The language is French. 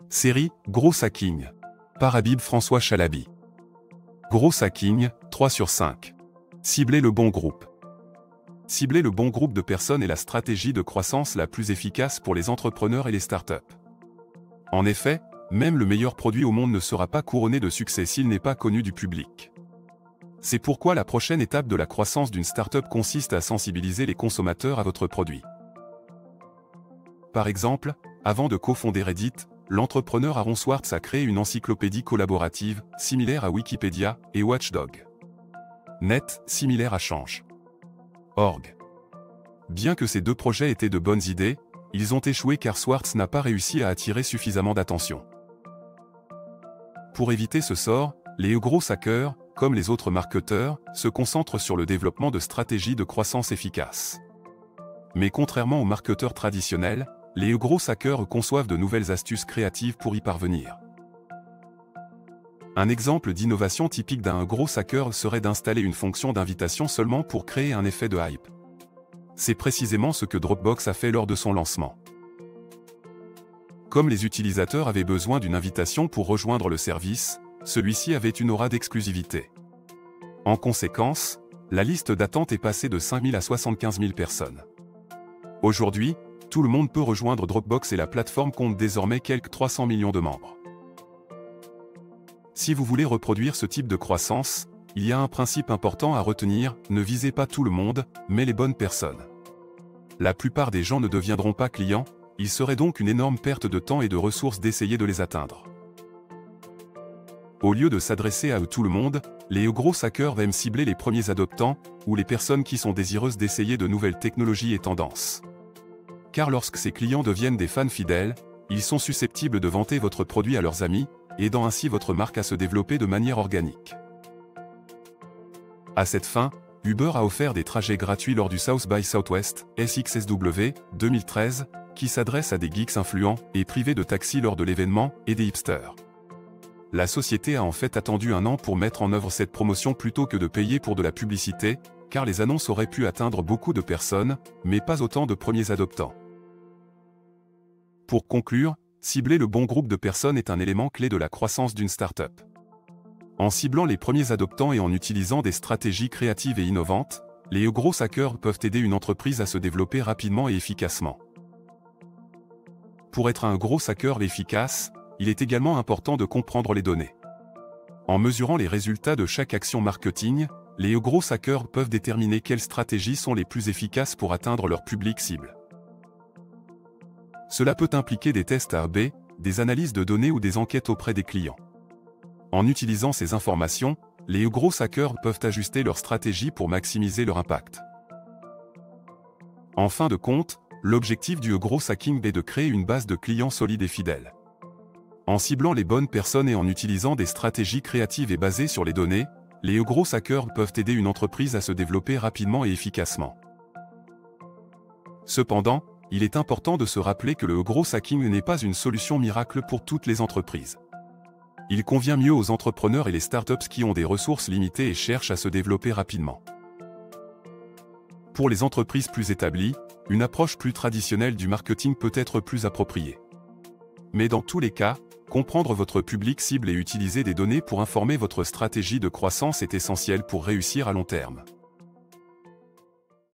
Série Gros Hacking par Habib François Chalabi. Gros Hacking, 3 sur 5. Cibler le bon groupe. Cibler le bon groupe de personnes est la stratégie de croissance la plus efficace pour les entrepreneurs et les startups. En effet, même le meilleur produit au monde ne sera pas couronné de succès s'il n'est pas connu du public. C'est pourquoi la prochaine étape de la croissance d'une startup consiste à sensibiliser les consommateurs à votre produit. Par exemple, avant de cofonder Reddit, l'entrepreneur Aaron Swartz a créé une encyclopédie collaborative, similaire à Wikipédia, et Watchdog. Net, similaire à Change.org. Bien que ces deux projets étaient de bonnes idées, ils ont échoué car Swartz n'a pas réussi à attirer suffisamment d'attention. Pour éviter ce sort, les gros hackers, comme les autres marketeurs, se concentrent sur le développement de stratégies de croissance efficaces. Mais contrairement aux marketeurs traditionnels, les gros hackers conçoivent de nouvelles astuces créatives pour y parvenir. Un exemple d'innovation typique d'un gros hacker serait d'installer une fonction d'invitation seulement pour créer un effet de hype. C'est précisément ce que Dropbox a fait lors de son lancement. Comme les utilisateurs avaient besoin d'une invitation pour rejoindre le service, celui-ci avait une aura d'exclusivité. En conséquence, la liste d'attente est passée de 5 000 à 75 000 personnes. Aujourd'hui, tout le monde peut rejoindre Dropbox et la plateforme compte désormais quelques 300 millions de membres. Si vous voulez reproduire ce type de croissance, il y a un principe important à retenir, ne visez pas tout le monde, mais les bonnes personnes. La plupart des gens ne deviendront pas clients, il serait donc une énorme perte de temps et de ressources d'essayer de les atteindre. Au lieu de s'adresser à tout le monde, les gros hackers aiment cibler les premiers adoptants, ou les personnes qui sont désireuses d'essayer de nouvelles technologies et tendances. Car lorsque ces clients deviennent des fans fidèles, ils sont susceptibles de vanter votre produit à leurs amis, aidant ainsi votre marque à se développer de manière organique. À cette fin, Uber a offert des trajets gratuits lors du South by Southwest, SXSW, 2013, qui s'adresse à des geeks influents et privés de taxis lors de l'événement, et des hipsters. La société a en fait attendu un an pour mettre en œuvre cette promotion plutôt que de payer pour de la publicité, car les annonces auraient pu atteindre beaucoup de personnes, mais pas autant de premiers adoptants. Pour conclure, cibler le bon groupe de personnes est un élément clé de la croissance d'une startup. En ciblant les premiers adoptants et en utilisant des stratégies créatives et innovantes, les gros hackers peuvent aider une entreprise à se développer rapidement et efficacement. Pour être un gros hacker efficace, il est également important de comprendre les données. En mesurant les résultats de chaque action marketing, les gros hackers peuvent déterminer quelles stratégies sont les plus efficaces pour atteindre leur public cible. Cela peut impliquer des tests A/B, des analyses de données ou des enquêtes auprès des clients. En utilisant ces informations, les gros hackers peuvent ajuster leur stratégie pour maximiser leur impact. En fin de compte, l'objectif du gros hacking est de créer une base de clients solide et fidèle. En ciblant les bonnes personnes et en utilisant des stratégies créatives et basées sur les données, les gros hackers peuvent aider une entreprise à se développer rapidement et efficacement. Cependant, il est important de se rappeler que le gros hacking n'est pas une solution miracle pour toutes les entreprises. Il convient mieux aux entrepreneurs et les startups qui ont des ressources limitées et cherchent à se développer rapidement. Pour les entreprises plus établies, une approche plus traditionnelle du marketing peut être plus appropriée. Mais dans tous les cas, comprendre votre public cible et utiliser des données pour informer votre stratégie de croissance est essentiel pour réussir à long terme.